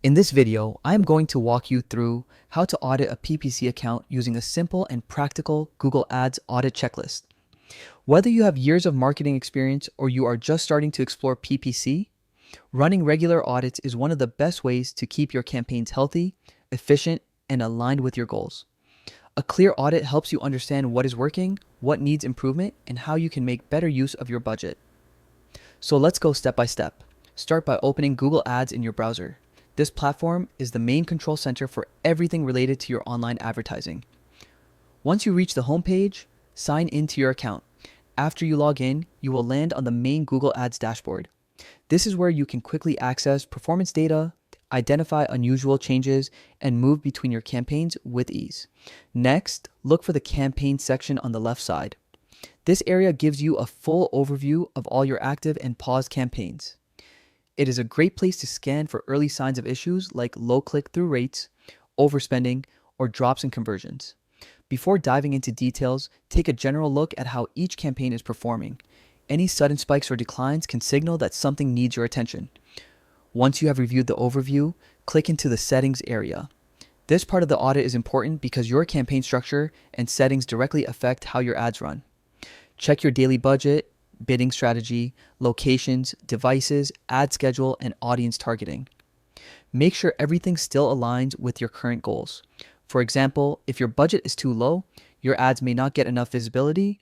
In this video, I am going to walk you through how to audit a PPC account using a simple and practical Google Ads audit checklist. Whether you have years of marketing experience or you are just starting to explore PPC, running regular audits is one of the best ways to keep your campaigns healthy, efficient, and aligned with your goals. A clear audit helps you understand what is working, what needs improvement, and how you can make better use of your budget. So let's go step by step. Start by opening Google Ads in your browser. This platform is the main control center for everything related to your online advertising. Once you reach the home page, sign into your account. After you log in, you will land on the main Google Ads dashboard. This is where you can quickly access performance data, identify unusual changes, and move between your campaigns with ease. Next, look for the campaign section on the left side. This area gives you a full overview of all your active and paused campaigns. It is a great place to scan for early signs of issues like low click-through rates, overspending, or drops in conversions. Before diving into details, take a general look at how each campaign is performing. Any sudden spikes or declines can signal that something needs your attention. Once you have reviewed the overview, click into the settings area. This part of the audit is important because your campaign structure and settings directly affect how your ads run. Check your daily budget, bidding strategy, locations, devices, ad schedule, and audience targeting. Make sure everything still aligns with your current goals. For example, if your budget is too low, your ads may not get enough visibility,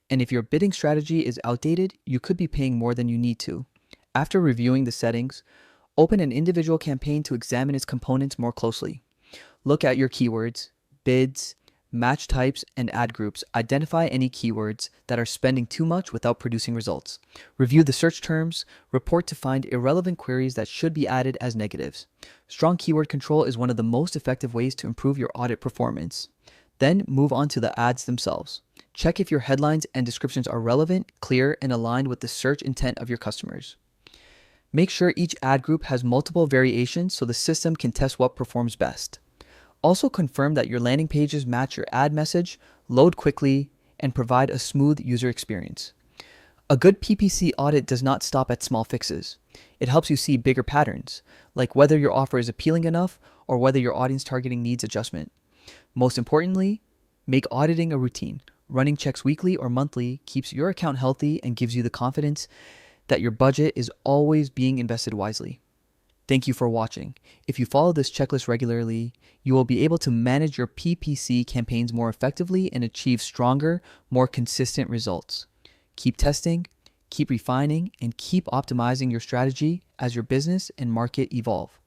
and if your bidding strategy is outdated, you could be paying more than you need to. After reviewing the settings, open an individual campaign to examine its components more closely. Look at your keywords, bids, match types, and ad groups. Identify any keywords that are spending too much without producing results. Review the search terms. Report to find irrelevant queries that should be added as negatives. Strong keyword control is one of the most effective ways to improve your audit performance. Then move on to the ads themselves. Check if your headlines and descriptions are relevant, clear, and aligned with the search intent of your customers. Make sure each ad group has multiple variations so the system can test what performs best. Also confirm that your landing pages match your ad message, load quickly, and provide a smooth user experience. A good PPC audit does not stop at small fixes. It helps you see bigger patterns, like whether your offer is appealing enough or whether your audience targeting needs adjustment. Most importantly, make auditing a routine. Running checks weekly or monthly keeps your account healthy and gives you the confidence that your budget is always being invested wisely. Thank you for watching. If you follow this checklist regularly, you will be able to manage your PPC campaigns more effectively and achieve stronger, more consistent results. Keep testing, keep refining, and keep optimizing your strategy as your business and market evolve.